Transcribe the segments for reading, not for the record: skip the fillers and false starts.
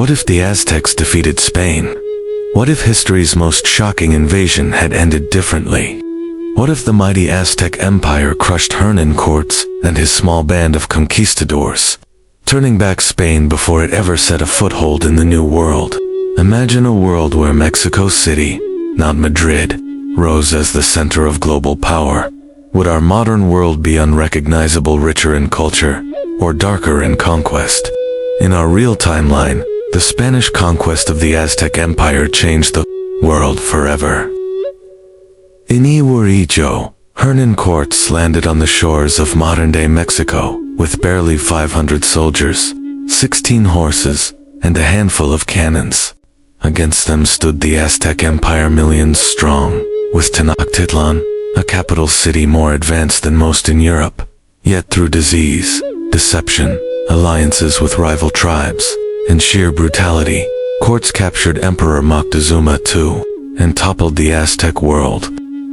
What if the Aztecs defeated Spain? What if history's most shocking invasion had ended differently? What if the mighty Aztec Empire crushed Hernán Cortés and his small band of conquistadors, turning back Spain before it ever set a foothold in the New World? Imagine a world where Mexico City, not Madrid, rose as the center of global power. Would our modern world be unrecognizable, richer in culture, or darker in conquest? In our real timeline, the Spanish conquest of the Aztec Empire changed the world forever. In Ihuarijo, Hernán Cortés landed on the shores of modern-day Mexico with barely 500 soldiers, 16 horses, and a handful of cannons. Against them stood the Aztec Empire, millions strong, with Tenochtitlan, a capital city more advanced than most in Europe. Yet through disease, deception, alliances with rival tribes, and sheer brutality, Cortés captured Emperor Moctezuma II and toppled the Aztec world.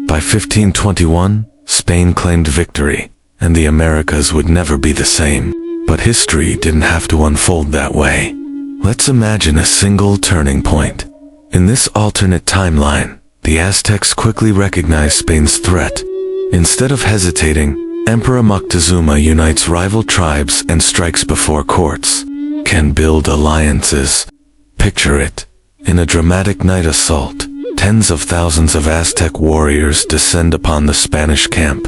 By 1521, Spain claimed victory, and the Americas would never be the same. But history didn't have to unfold that way. Let's imagine a single turning point. In this alternate timeline, the Aztecs quickly recognized Spain's threat. Instead of hesitating, Emperor Moctezuma unites rival tribes and strikes before Cortés can build alliances. Picture it. In a dramatic night assault, tens of thousands of Aztec warriors descend upon the Spanish camp.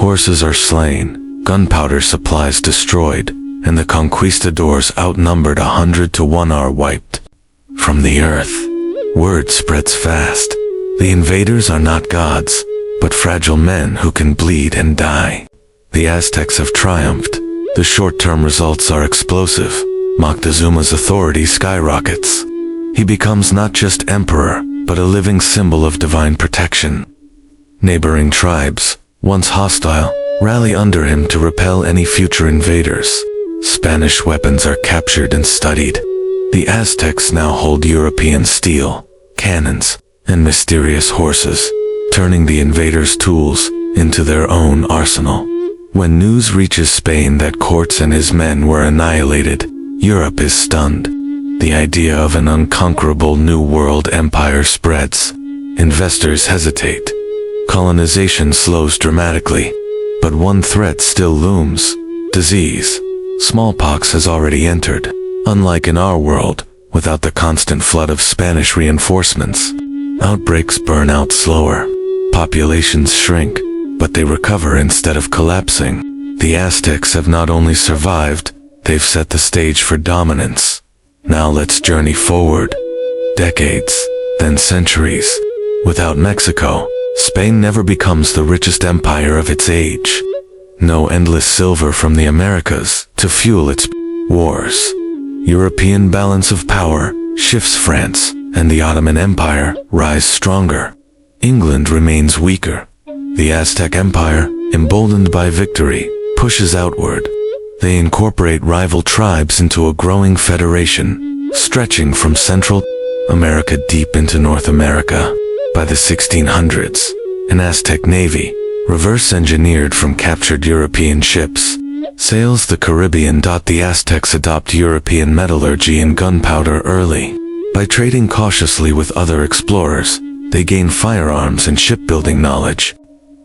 Horses are slain, gunpowder supplies destroyed, and the conquistadors, outnumbered 100 to 1, are wiped from the earth. Word spreads fast. The invaders are not gods, but fragile men who can bleed and die. The Aztecs have triumphed. The short-term results are explosive. Moctezuma's authority skyrockets. He becomes not just emperor, but a living symbol of divine protection. Neighboring tribes, once hostile, rally under him to repel any future invaders. Spanish weapons are captured and studied. The Aztecs now hold European steel, cannons, and mysterious horses, turning the invaders' tools into their own arsenal. When news reaches Spain that Cortés and his men were annihilated, Europe is stunned. The idea of an unconquerable new world empire spreads. Investors hesitate. Colonization slows dramatically. But one threat still looms: disease. Smallpox has already entered. Unlike in our world, without the constant flood of Spanish reinforcements, outbreaks burn out slower. Populations shrink, but they recover instead of collapsing. The Aztecs have not only survived, they've set the stage for dominance. Now let's journey forward. Decades, then centuries. Without Mexico, Spain never becomes the richest empire of its age. No endless silver from the Americas to fuel its wars. European balance of power shifts. France and the Ottoman Empire rise stronger. England remains weaker. The Aztec Empire, emboldened by victory, pushes outward. They incorporate rival tribes into a growing federation, stretching from Central America deep into North America. By the 1600s, an Aztec navy, reverse-engineered from captured European ships, sails the Caribbean. The Aztecs adopt European metallurgy and gunpowder early. By trading cautiously with other explorers, they gain firearms and shipbuilding knowledge.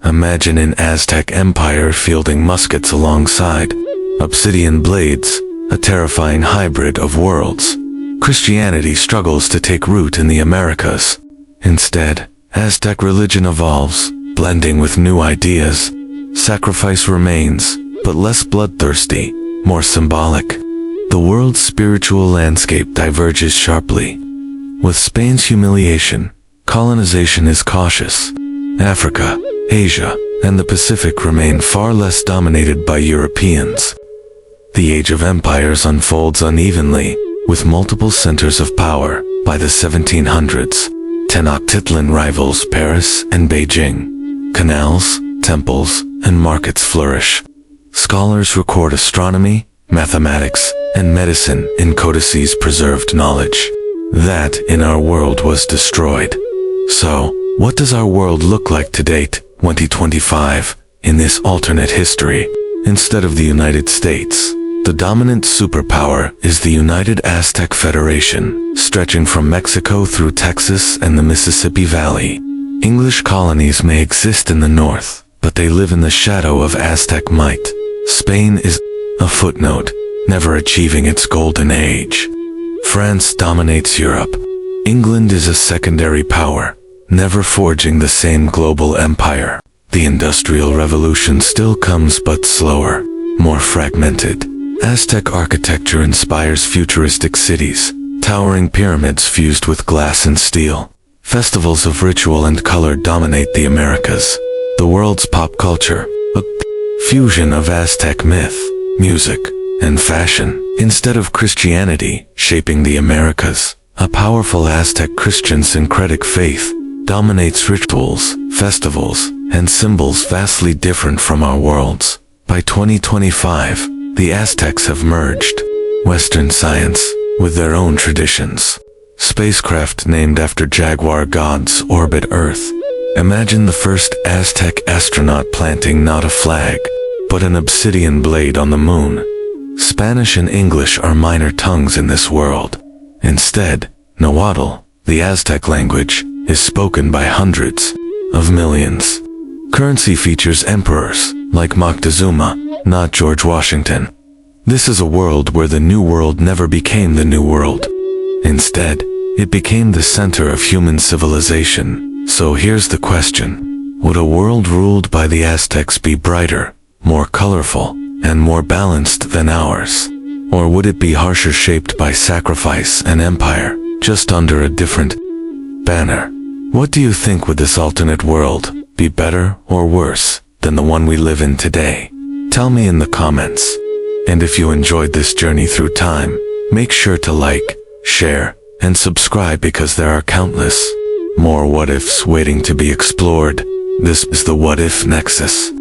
Imagine an Aztec empire fielding muskets alongside obsidian blades, a terrifying hybrid of worlds. Christianity struggles to take root in the Americas. Instead, Aztec religion evolves, blending with new ideas. Sacrifice remains, but less bloodthirsty, more symbolic. The world's spiritual landscape diverges sharply. With Spain's humiliation, colonization is cautious. Africa, Asia, and the Pacific remain far less dominated by Europeans. The age of empires unfolds unevenly, with multiple centers of power. By the 1700s, Tenochtitlan rivals Paris and Beijing. Canals, temples, and markets flourish. Scholars record astronomy, mathematics, and medicine in codices preserved knowledge. That, in our world, was destroyed. So, what does our world look like today, 2025, in this alternate history? Instead of the United States, The dominant superpower is the United Aztec Federation, stretching from Mexico through Texas and the Mississippi Valley. English colonies may exist in the north, but they live in the shadow of Aztec might. Spain is a footnote, never achieving its golden age. France dominates Europe. England is a secondary power, never forging the same global empire. The Industrial Revolution still comes but slower, more fragmented. Aztec architecture inspires futuristic cities, towering pyramids fused with glass and steel. Festivals of ritual and color dominate the Americas. The world's pop culture, a fusion of Aztec myth, music, and fashion. Instead of Christianity shaping the Americas, a powerful Aztec Christian syncretic faith dominates rituals, festivals, and symbols vastly different from our world's. By 2025, the Aztecs have merged Western science with their own traditions. Spacecraft named after jaguar gods orbit Earth. Imagine the first Aztec astronaut planting not a flag, but an obsidian blade on the moon. Spanish and English are minor tongues in this world. Instead, Nahuatl, the Aztec language, is spoken by hundreds of millions. Currency features emperors, like Moctezuma, not George Washington. This is a world where the New World never became the New World. Instead, it became the center of human civilization. So here's the question. Would a world ruled by the Aztecs be brighter, more colorful, and more balanced than ours? Or would it be harsher, shaped by sacrifice and empire, just under a different banner? What do you think? Would this alternate world be better or worse than the one we live in today? Tell me in the comments. And if you enjoyed this journey through time, make sure to like, share, and subscribe because there are countless more what-ifs waiting to be explored. This is the What If Nexus.